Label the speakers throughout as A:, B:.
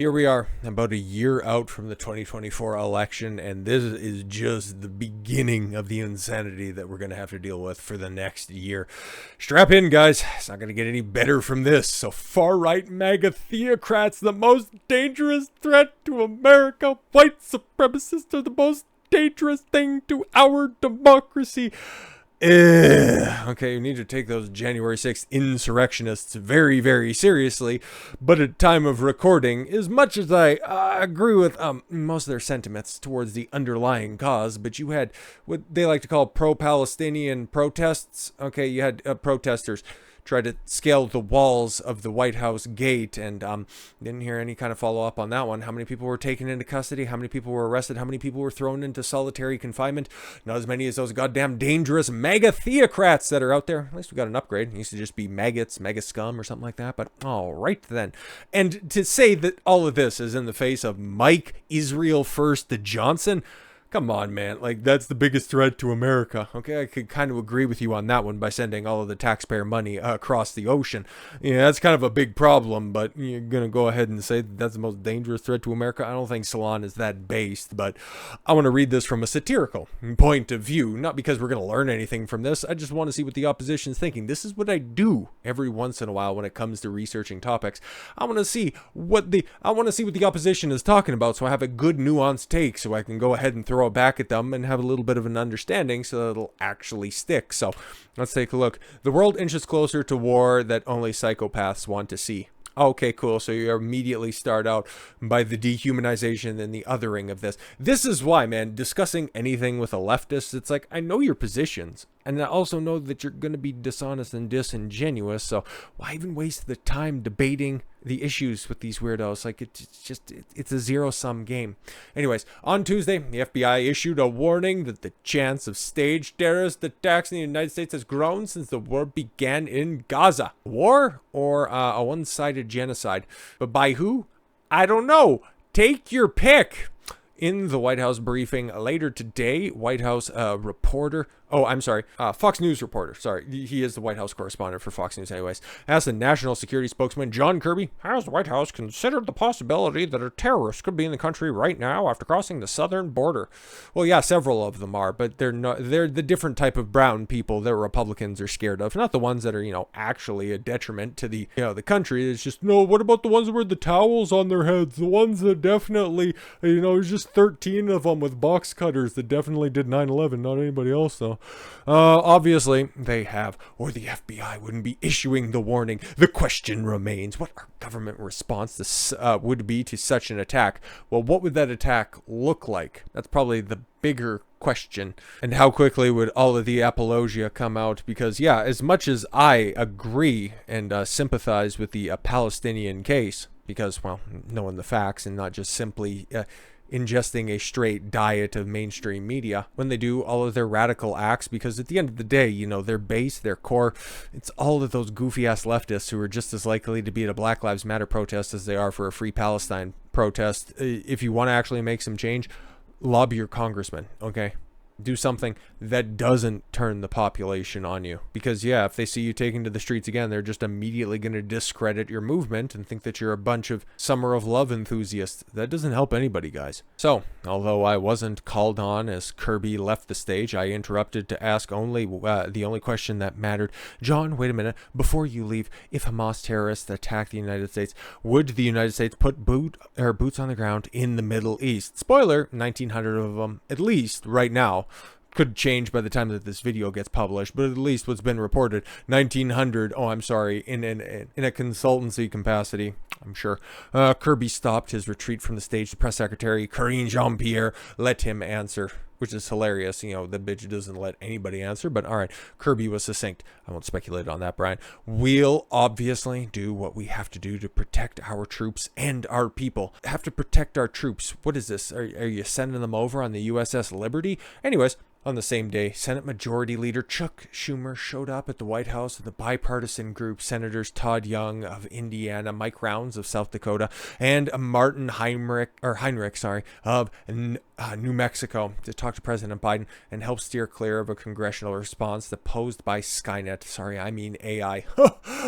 A: Here we are, about a year out from the 2024 election, and this is just the beginning of the insanity that we're going to have to deal with for the next year. Strap in, guys. It's not going to get any better from this. So far-right MAGA theocrats, the most dangerous threat to America. White supremacists are the most dangerous thing to our democracy. Okay, you need to take those January 6th insurrectionists very, very seriously. But at time of recording, as much as I agree with most of their sentiments towards the underlying cause, but you had what they like to call pro-Palestinian protests. Okay, you had protesters try to scale the walls of the White House gate, and didn't hear any kind of follow-up on that one. How many people were taken into custody? How many people were arrested? How many people were thrown into solitary confinement? Not as many as those goddamn dangerous MAGA theocrats that are out there. At least we got an upgrade. It used to just be maggots, MAGA scum, or something like that, but all right then. And to say that all of this is in the face of Mike Israel First Johnson, come on, man. Like, that's the biggest threat to America. Okay, I could kind of agree with you on that one by sending all of the taxpayer money across the ocean. Yeah, that's kind of a big problem, but you're going to go ahead and say that that's the most dangerous threat to America? I don't think Salon is that based, but I want to read this from a satirical point of view. Not because we're going to learn anything from this. I just want to see what the opposition's thinking. This is what I do every once in a while when it comes to researching topics. I want to see what the opposition is talking about, so I have a good nuanced take, so I can go ahead and throw it back at them and have a little bit of an understanding so that it'll actually stick. So let's take a look. The world inches closer to war that only psychopaths want to see. Okay, cool. So you immediately start out by the dehumanization and the othering of this. This is why, man, discussing anything with a leftist, it's like, I know your positions, and I also know that you're going to be dishonest and disingenuous, so why even waste the time debating the issues with these weirdos? Like, it's a zero-sum game. Anyways, on Tuesday, the FBI issued a warning that the chance of staged terrorist attacks in the United States has grown since the war began in Gaza. War or a one-sided genocide? But by who? I don't know. Take your pick. In the White House briefing later today, White House Fox News reporter, he is the White House correspondent for Fox News anyways, asked the National Security Spokesman John Kirby, has the White House considered the possibility that a terrorist could be in the country right now after crossing the southern border? Well, yeah, several of them are, but they're the different type of brown people that Republicans are scared of, not the ones that are, actually a detriment to the country. It's just, no, what about the ones with the towels on their heads? The ones that definitely, there's just 13 of them with box cutters that definitely did 9/11, not anybody else though. Obviously they have, or the FBI wouldn't be issuing the warning. The question remains, what our government response would be to such an attack? Well, what would that attack look like? That's probably the bigger question. And how quickly would all of the apologia come out? Because yeah, as much as I agree and sympathize with the Palestinian case, because, well, knowing the facts and not just simply ingesting a straight diet of mainstream media when they do all of their radical acts, because at the end of the day, their base, their core, it's all of those goofy ass leftists who are just as likely to be at a Black Lives Matter protest as they are for a Free Palestine protest. If you want to actually make some change, lobby your congressman, okay? Do something that doesn't turn the population on you. Because yeah, if they see you taking to the streets again, they're just immediately going to discredit your movement and think that you're a bunch of Summer of Love enthusiasts. That doesn't help anybody, guys. So, although I wasn't called on as Kirby left the stage, I interrupted to ask the only question that mattered. John, wait a minute. Before you leave, if Hamas terrorists attack the United States, would the United States put boots on the ground in the Middle East? Spoiler, 1,900 of them, at least right now. Could change by the time that this video gets published, but at least what's been reported, 1,900, in a consultancy capacity, I'm sure. Kirby stopped his retreat from the stage. The press secretary, Karine Jean-Pierre, let him answer, which is hilarious. The bitch doesn't let anybody answer, but all right, Kirby was succinct. I won't speculate on that, Brian. We'll obviously do what we have to do to protect our troops and our people. Have to protect our troops. What is this? Are you sending them over on the USS Liberty? Anyways, on the same day, Senate Majority Leader Chuck Schumer showed up at the White House with a bipartisan group, Senators Todd Young of Indiana, Mike Rounds of South Dakota, and Martin Heinrich of New Mexico to talk to President Biden and help steer clear of a congressional response that posed by Skynet. Sorry, I mean AI.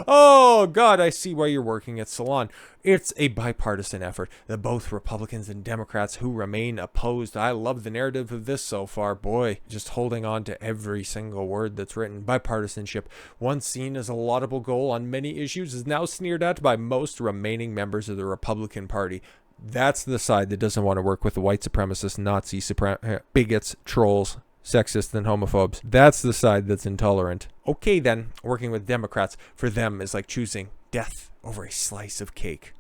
A: Oh, God, I see why you're working at Salon. It's a bipartisan effort that both Republicans and Democrats who remain opposed. I love the narrative of this so far. Boy, just holding on to every single word that's written. Bipartisanship, once seen as a laudable goal on many issues, is now sneered at by most remaining members of the Republican Party. That's the side that doesn't want to work with the white supremacists, Nazi bigots, trolls, sexists, and homophobes. That's the side that's intolerant. Okay, then, working with Democrats, for them, is like choosing death over a slice of cake.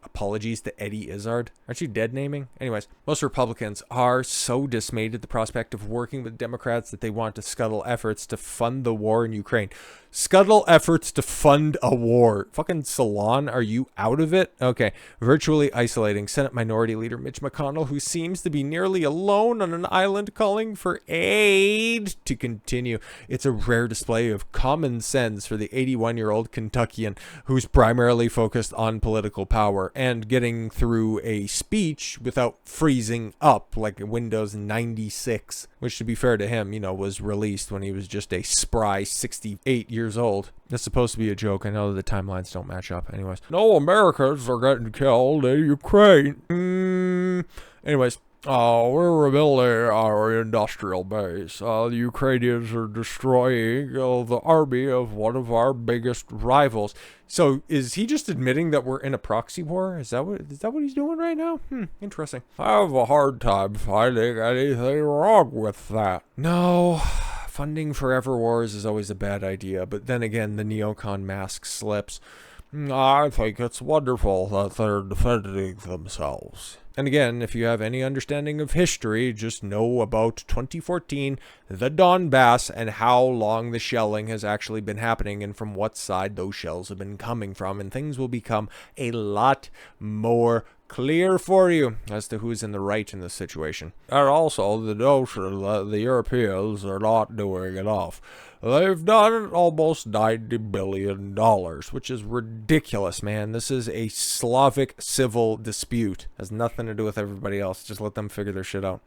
A: Apologies to Eddie Izzard. Aren't you dead naming? Anyways, most Republicans are so dismayed at the prospect of working with Democrats that they want to scuttle efforts to fund the war in Ukraine. Scuttle efforts to fund a war. Fucking Salon, are you out of it? Okay. Virtually isolating Senate Minority Leader Mitch McConnell, who seems to be nearly alone on an island calling for aid to continue. It's a rare display of common sense for the 81-year-old Kentuckian who's primarily focused on political power and getting through a speech without freezing up like Windows 96, which, to be fair to him, was released when he was just a spry 68 years old. That's supposed to be a joke. I know the timelines don't match up. Anyways, no Americans are getting killed in Ukraine. Anyways, we're rebuilding our industrial base. The Ukrainians are destroying the army of one of our biggest rivals. So is he just admitting that we're in a proxy war? Is that what he's doing right now? Interesting. I have a hard time finding anything wrong with that. No. Funding forever wars is always a bad idea, but then again, the neocon mask slips. I think it's wonderful that they're defending themselves. And again, if you have any understanding of history, just know about 2014, the Donbass, and how long the shelling has actually been happening and from what side those shells have been coming from, and things will become a lot more clear for you as to who's in the right in this situation. And also the notion that the Europeans are not doing enough. They've done almost $90 billion, which is ridiculous, man. This is a Slavic civil dispute. Has nothing to do with everybody else. Just let them figure their shit out.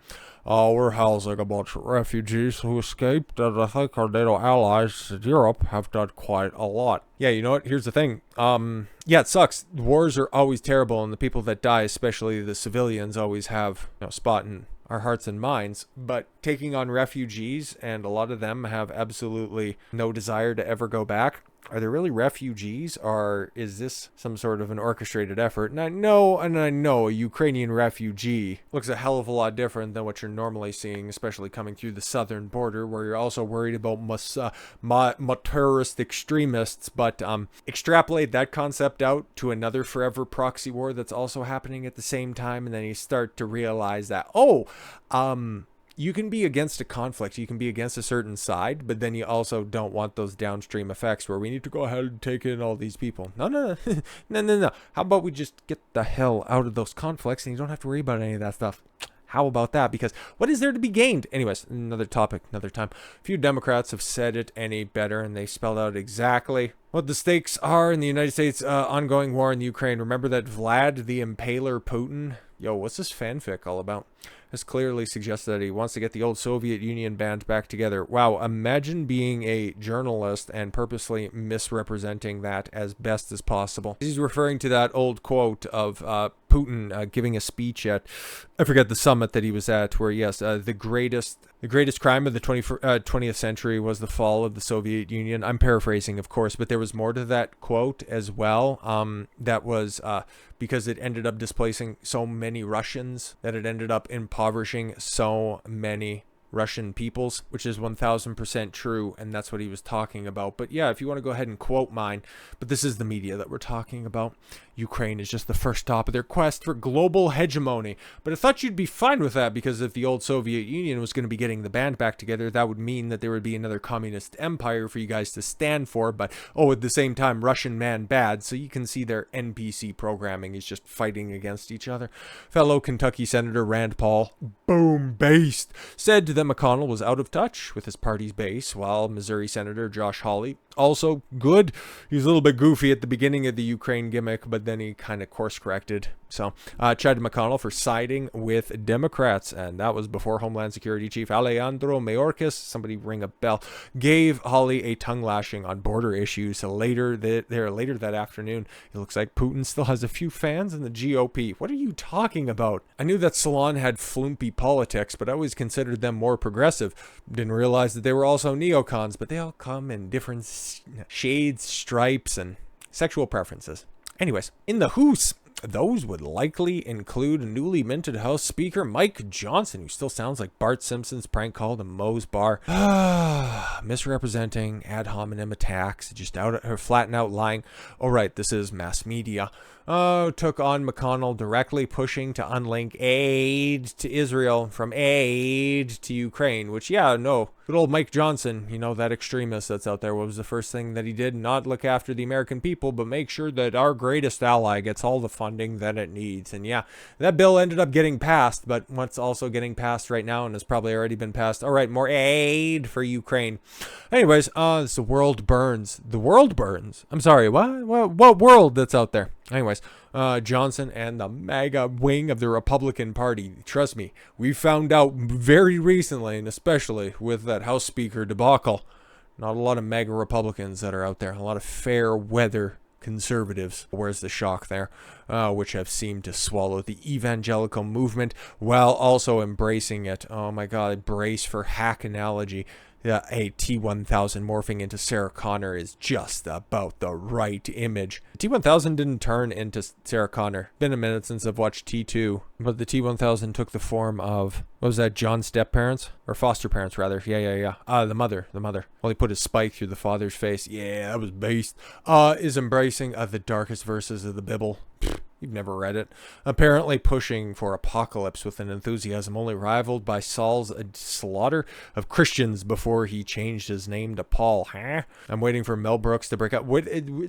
A: We're housing a bunch of refugees who escaped, and I think our NATO allies in Europe have done quite a lot. Yeah, you know what? Here's the thing. Yeah, it sucks. Wars are always terrible, and the people that die, especially the civilians, always have a spot in our hearts and minds. But taking on refugees, and a lot of them have absolutely no desire to ever go back. Are they really refugees, or is this some sort of an orchestrated effort? And I know a Ukrainian refugee looks a hell of a lot different than what you're normally seeing, especially coming through the southern border, where you're also worried about terrorist extremists. But extrapolate that concept out to another forever proxy war that's also happening at the same time, and then you start to realize that, you can be against a conflict, you can be against a certain side, but then you also don't want those downstream effects where we need to go ahead and take in all these people. No. No. How about we just get the hell out of those conflicts and you don't have to worry about any of that stuff? How about that? Because what is there to be gained? Anyways, another topic, another time. A few Democrats have said it any better, and they spelled out exactly what the stakes are in the United States ongoing war in Ukraine. Remember that Vlad the Impaler Putin? Yo, what's this fanfic all about? Has clearly suggested that he wants to get the old Soviet Union band back together. Wow, imagine being a journalist and purposely misrepresenting that as best as possible. He's referring to that old quote of Putin giving a speech at, I forget the summit that he was at, where yes, the greatest crime of the 20th century was the fall of the Soviet Union. I'm paraphrasing, of course, but there was more to that quote as well. That was because it ended up displacing so many Russians, that it ended up impoverishing so many Russian peoples, which is 1000% true, and that's what he was talking about. But yeah, if you want to go ahead and quote mine, but this is the media that we're talking about. Ukraine is just the first stop of their quest for global hegemony. But I thought you'd be fine with that, because if the old Soviet Union was going to be getting the band back together, that would mean that there would be another communist empire for you guys to stand for. But at the same time, Russian man bad, so you can see their NPC programming is just fighting against each other. Fellow Kentucky Senator Rand Paul, boom based, said that McConnell was out of touch with his party's base, while Missouri Senator Josh Hawley also good. He was a little bit goofy at the beginning of the Ukraine gimmick, but then he kind of course corrected. So, Chad McConnell for siding with Democrats, and that was before Homeland Security Chief Alejandro Mayorkas, somebody ring a bell, gave Hawley a tongue lashing on border issues. So later that afternoon, it looks like Putin still has a few fans in the GOP. What are you talking about? I knew that Salon had flumpy politics, but I always considered them more progressive. Didn't realize that they were also neocons, but they all come in different shades, stripes, and sexual preferences. Anyways, in the Hoos, those would likely include newly minted House Speaker Mike Johnson, who still sounds like Bart Simpson's prank call to Moe's Bar. Misrepresenting, ad hominem attacks, just flat and out lying. Oh, right, this is mass media. Took on McConnell directly pushing to unlink aid to Israel from aid to Ukraine, which, yeah, no. Good old Mike Johnson, you know, that extremist that's out there, what was the first thing that he did? Not look after the American people, but make sure that our greatest ally gets all the funding that it needs. And yeah, that bill ended up getting passed, but what's also getting passed right now and has probably already been passed? All right, more aid for Ukraine. Anyways, it's the world burns. The world burns. I'm sorry, what world that's out there? Anyways, Johnson and the MAGA wing of the Republican Party. Trust me, we found out very recently, and especially with that House Speaker debacle, not a lot of MAGA Republicans that are out there. A lot of fair weather conservatives. Where's the shock there? Which have seemed to swallow the evangelical movement while also embracing it. Oh my God, brace for hack analogy. Yeah, a T-1000 morphing into Sarah Connor is just about the right image. T-1000 didn't turn into Sarah Connor. Been a minute since I've watched T2, but the T-1000 took the form of, what was that, John's step-parents? Or foster parents, rather. Yeah. The mother. Well, he put his spike through the father's face. Yeah, that was based. Is embracing the darkest verses of the Bible. You've never read it. Apparently pushing for apocalypse with an enthusiasm only rivaled by Saul's slaughter of Christians before he changed his name to Paul. Huh? I'm waiting for Mel Brooks to break out.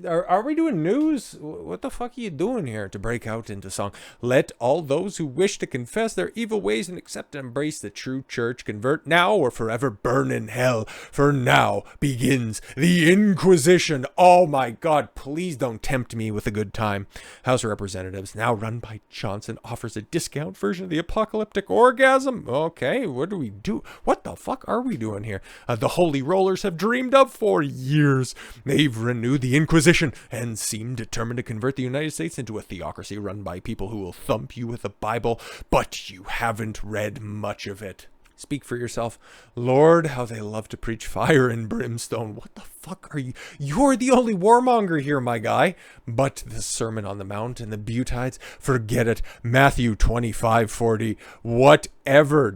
A: Are we doing news? What the fuck are you doing here? To break out into song. Let all those who wish to confess their evil ways and accept and embrace the true church convert now or forever burn in hell. For now begins the Inquisition. Oh my God, please don't tempt me with a good time. House of Representatives, now run by Johnson, offers a discount version of the apocalyptic orgasm. Okay, what do we do? What the fuck are we doing here? The holy rollers have dreamed of for years. They've renewed the Inquisition and seem determined to convert the United States into a theocracy run by people who will thump you with the Bible, but you haven't read much of it. Speak for yourself. Lord, how they love to preach fire and brimstone. What the fuck are you? You're the only warmonger here, my guy. But the Sermon on the Mount and the Butides, forget it. Matthew 25:40. Whatever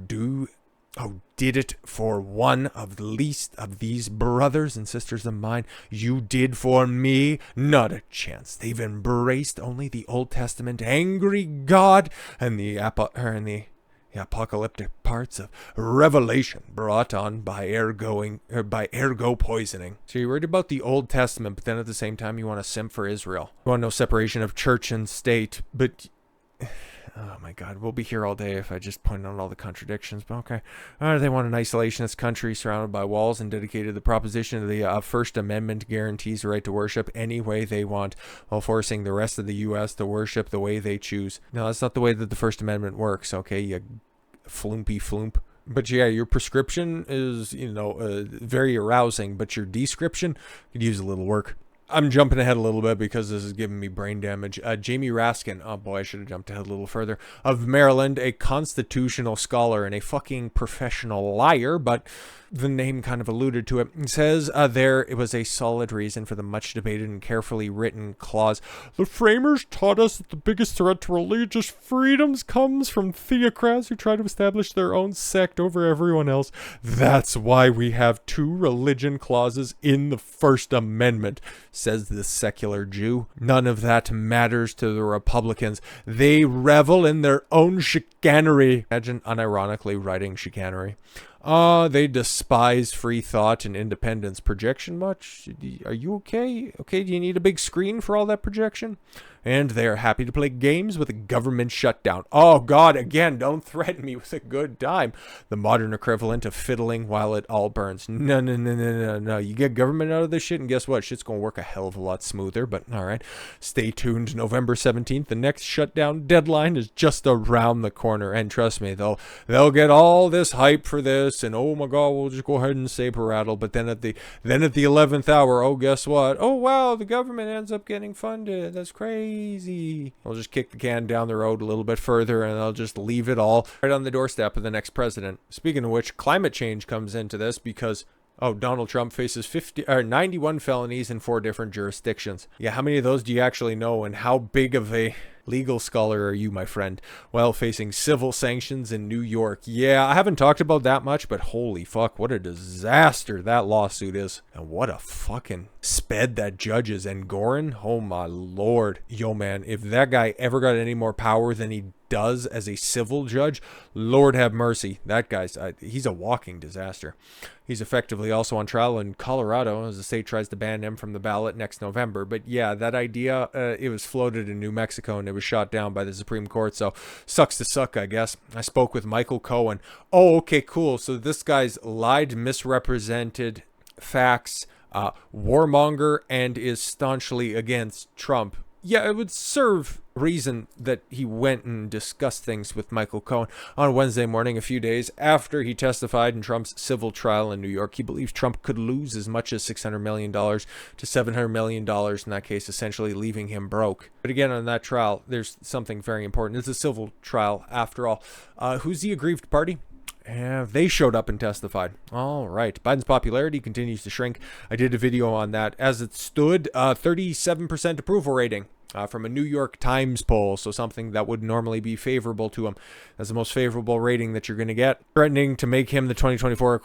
A: did it for one of the least of these brothers and sisters of mine, you did for me. Not a chance. They've embraced only the Old Testament angry God and the apocalyptic parts of Revelation brought on by ergo poisoning. So you're worried about the Old Testament, but then at the same time you want to simp for Israel. You want no separation of church and state, but oh my God, we'll be here all day if I just point out all the contradictions, but okay. They want an isolationist country surrounded by walls and dedicated to the proposition of the First Amendment guarantees the right to worship any way they want, while forcing the rest of the U.S. to worship the way they choose. No, that's not the way that the First Amendment works, okay, you flumpy flump. But yeah, your prescription is, very arousing, but your description could use a little work. I'm jumping ahead a little bit because this is giving me brain damage. Jamie Raskin, oh boy, I should have jumped ahead a little further, of Maryland, a constitutional scholar and a fucking professional liar, but the name kind of alluded to it. It says it was a solid reason for the much debated and carefully written clause. The framers taught us that the biggest threat to religious freedoms comes from theocrats who try to establish their own sect over everyone else. That's why we have 2 religion clauses in the First Amendment, says the secular Jew. None of that matters to the Republicans. They revel in their own chicanery. Imagine unironically writing chicanery. They despise free thought and independence. Projection much? Are you okay? Okay, do you need a big screen for all that projection? And they are happy to play games with a government shutdown. Oh, God, again, don't threaten me with a good time. The modern equivalent of fiddling while it all burns. No, no, no, no, no, no. You get government out of this shit, and guess what? Shit's going to work a hell of a lot smoother, but all right. Stay tuned. November 17th, the next shutdown deadline is just around the corner. And trust me, they'll get all this hype for this, and oh my God, we'll just go ahead and saber rattle. But then at the 11th hour, oh, guess what? Oh, wow, the government ends up getting funded. That's crazy. I'll just kick the can down the road a little bit further, and I'll just leave it all right on the doorstep of the next president. Speaking of which, climate change comes into this because Donald Trump faces 91 felonies in 4 different jurisdictions. Yeah, how many of those do you actually know, and how big of a legal scholar are you, my friend? Well, facing civil sanctions in New York. Yeah, I haven't talked about that much, but holy fuck, what a disaster that lawsuit is. And what a fucking sped that judge is. And Gorin, oh my lord. Yo, man, if that guy ever got any more power than he does as a civil judge, Lord have mercy. That guy's, he's a walking disaster. He's effectively also on trial in Colorado as the state tries to ban him from the ballot next November. But yeah, that idea, it was floated in New Mexico and it was shot down by the Supreme Court. So sucks to suck, I guess. I spoke with Michael Cohen. Oh, okay, cool. So this guy's lied, misrepresented facts, warmonger, and is staunchly against Trump. Yeah, it would serve reason that he went and discussed things with Michael Cohen on Wednesday morning, a few days after he testified in Trump's civil trial in New York. He believes Trump could lose as much as $600 million to $700 million in that case, essentially leaving him broke. But again, on that trial, there's something very important. It's a civil trial after all. Who's the aggrieved party? They showed up and testified. All right. Biden's popularity continues to shrink. I did a video on that. As it stood, 37% approval rating from a New York Times poll. So something that would normally be favorable to him. That's the most favorable rating that you're going to get. Threatening to make him the 2024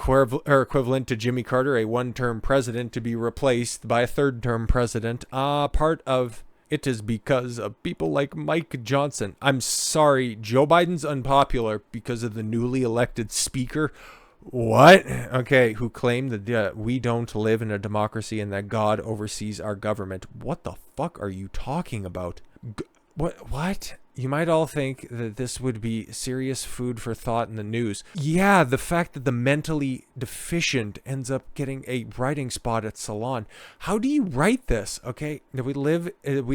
A: equivalent to Jimmy Carter, a one-term president to be replaced by a third-term president. Part of it is because of people like Mike Johnson. I'm sorry, Joe Biden's unpopular because of the newly elected speaker. What? Okay, who claimed that we don't live in a democracy and that God oversees our government. What the fuck are you talking about? What? You might all think that this would be serious food for thought in the news. Yeah, the fact that the mentally deficient ends up getting a writing spot at Salon. How do you write this? Okay, we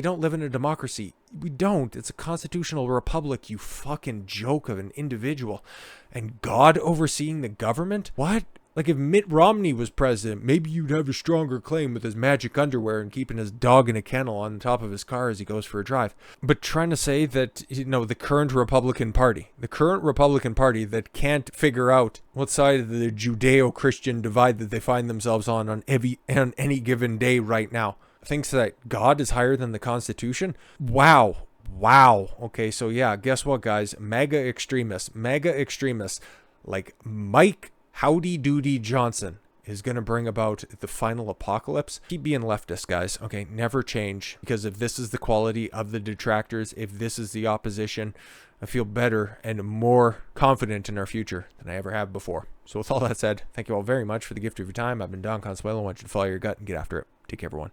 A: don't live in a democracy. We don't. It's a constitutional republic, you fucking joke of an individual. And God overseeing the government? What? Like if Mitt Romney was president, maybe you'd have a stronger claim with his magic underwear and keeping his dog in a kennel on top of his car as he goes for a drive. But trying to say that, the current Republican Party that can't figure out what side of the Judeo-Christian divide that they find themselves on any given day right now, thinks that God is higher than the Constitution? Wow. Okay, so yeah, guess what, guys? MAGA extremists, like Mike Howdy Doody Johnson is going to bring about the final apocalypse. Keep being leftist, guys. Okay, never change. Because if this is the quality of the detractors, if this is the opposition, I feel better and more confident in our future than I ever have before. So with all that said, thank you all very much for the gift of your time. I've been Don Consuelo. I want you to follow your gut and get after it. Take care, everyone.